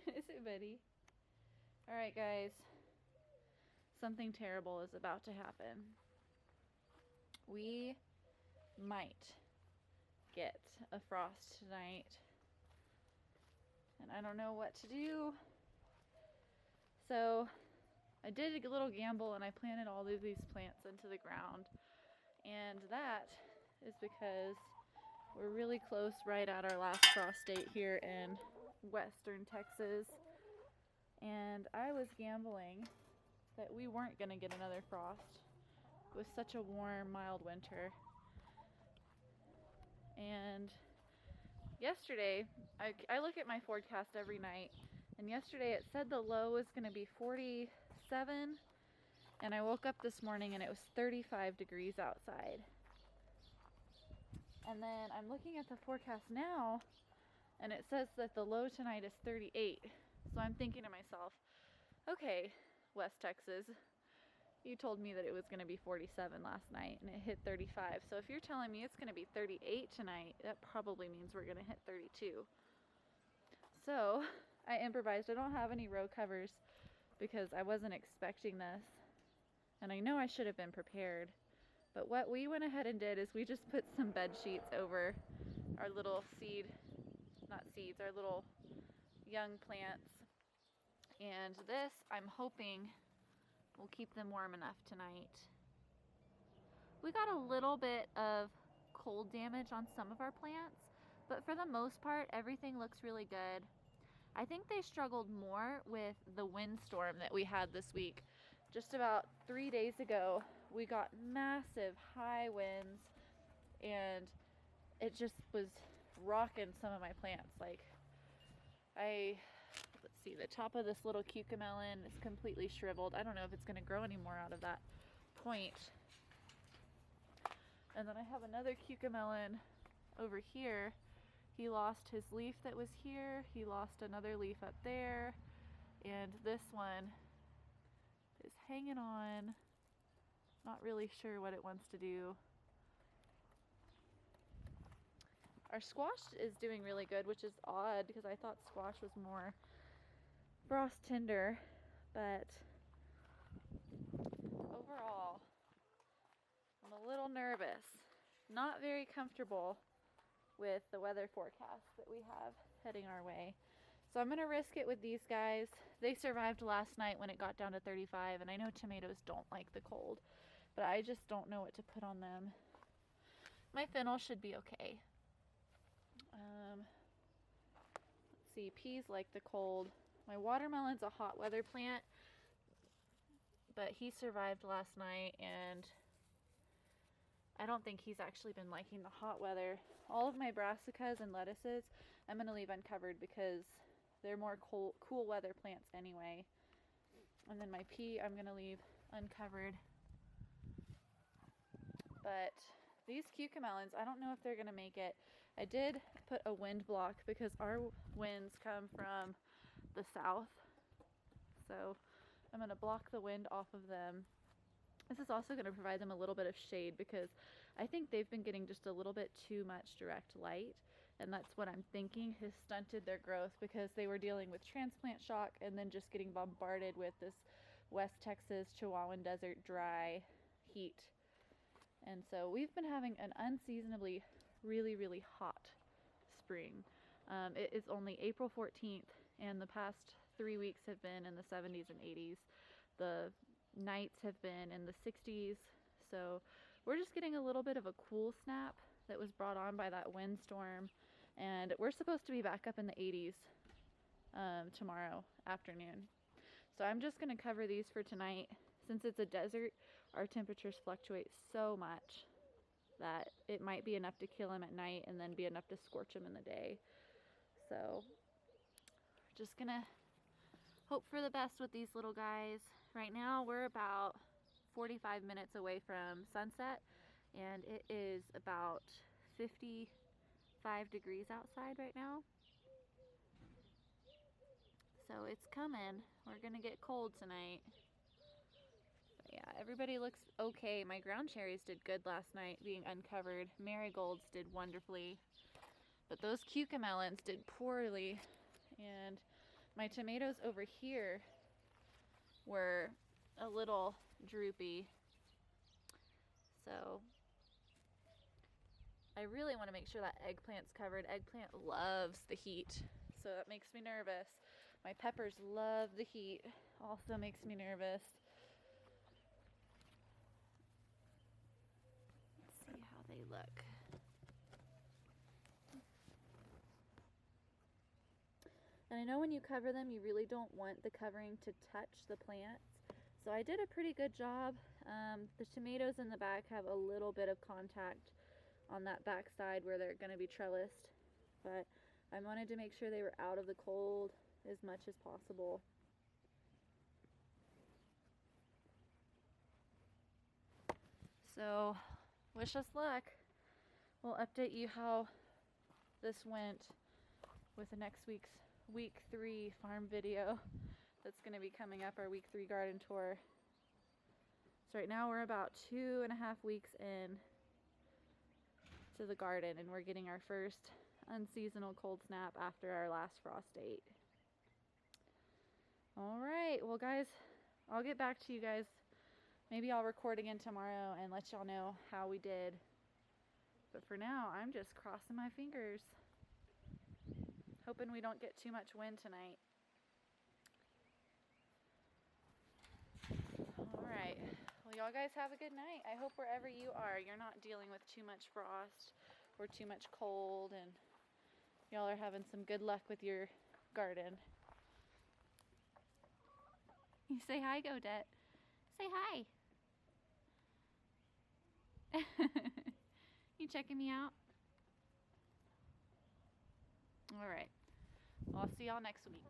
Is it, buddy? Alright, guys. Something terrible is about to happen. We might get a frost tonight. And I don't know what to do. So I did a little gamble and I planted all of these plants into the ground. And that is because we're really close right at our last frost date here in western Texas. And I was gambling that we weren't going to get another frost with such a warm, mild winter. And yesterday, I look at my forecast every night, and yesterday it said the low was going to be 47, and I woke up this morning and it was 35 degrees outside. And then I'm looking at the forecast now, and it says that the low tonight is 38. So I'm thinking to myself, okay, West Texas, you told me that it was going to be 47 last night and it hit 35. So if you're telling me it's going to be 38 tonight, that probably means we're going to hit 32. So I improvised. I don't have any row covers because I wasn't expecting this. And I know I should have been prepared. But what we went ahead and did is we just put some bed sheets over our little our little young plants. And this, I'm hoping, will keep them warm enough tonight. We got a little bit of cold damage on some of our plants, but for the most part, everything looks really good. I think they struggled more with the windstorm that we had this week. Just about 3 days ago, we got massive high winds, and it just was rocking some of my plants. Like, let's see, the top of this little cucamelon is completely shriveled. I don't know if it's going to grow anymore out of that point. And then I have another cucamelon over here. He lost his leaf that was here. He lost another leaf up there. And this one is hanging on. Not really sure what it wants to do. Our squash is doing really good, which is odd because I thought squash was more frost tender, but overall, I'm a little nervous. Not very comfortable with the weather forecast that we have heading our way. So I'm going to risk it with these guys. They survived last night when it got down to 35, and I know tomatoes don't like the cold, but I just don't know what to put on them. My fennel should be okay. Let's see, peas like the cold. My watermelon's a hot weather plant, but he survived last night, and I don't think he's actually been liking the hot weather. All of my brassicas and lettuces I'm going to leave uncovered because they're more cool weather plants anyway. And then my pea I'm going to leave uncovered. But these cucamelons, I don't know if they're going to make it. I did put a wind block because our winds come from the south. So I'm going to block the wind off of them. This is also going to provide them a little bit of shade because I think they've been getting just a little bit too much direct light, and that's what I'm thinking has stunted their growth because they were dealing with transplant shock and then just getting bombarded with this West Texas Chihuahuan desert dry heat. And so we've been having an unseasonably really, really hot spring. It is only April 14th, and the past 3 weeks have been in the 70s and 80s. The nights have been in the 60s, so we're just getting a little bit of a cool snap that was brought on by that windstorm, and we're supposed to be back up in the 80s tomorrow afternoon. So I'm just going to cover these for tonight. Since it's a desert, our temperatures fluctuate so much that it might be enough to kill them at night and then be enough to scorch them in the day. So we're just going to hope for the best with these little guys. Right now we're about 45 minutes away from sunset, and it is about 55 degrees outside right now. So it's coming. We're gonna get cold tonight. But yeah, everybody looks okay. My ground cherries did good last night being uncovered. Marigolds did wonderfully. But those cucamelons did poorly. And My tomatoes over here were a little droopy. So I really want to make sure that eggplant's covered. Eggplant loves the heat, so that makes me nervous. My peppers love the heat, also makes me nervous. Let's see how they look. And I know when you cover them, you really don't want the covering to touch the plants. So I did a pretty good job. The tomatoes in the back have a little bit of contact on that back side where they're going to be trellised. But I wanted to make sure they were out of the cold as much as possible. So wish us luck. We'll update you how this went with the next week's week 3 farm video that's going to be coming up, our week 3 garden tour. So right now we're about 2.5 weeks in to the garden, and we're getting our first unseasonal cold snap after our last frost date. All right, well guys, I'll get back to you guys. Maybe I'll record again tomorrow and let y'all know how we did. But for now, I'm just crossing my fingers, hoping we don't get too much wind tonight. All right, well y'all guys have a good night. I hope wherever you are, you're not dealing with too much frost or too much cold, and y'all are having some good luck with your garden. You say hi, Godette. Say hi. You checking me out? All right. Well, I'll see y'all next week.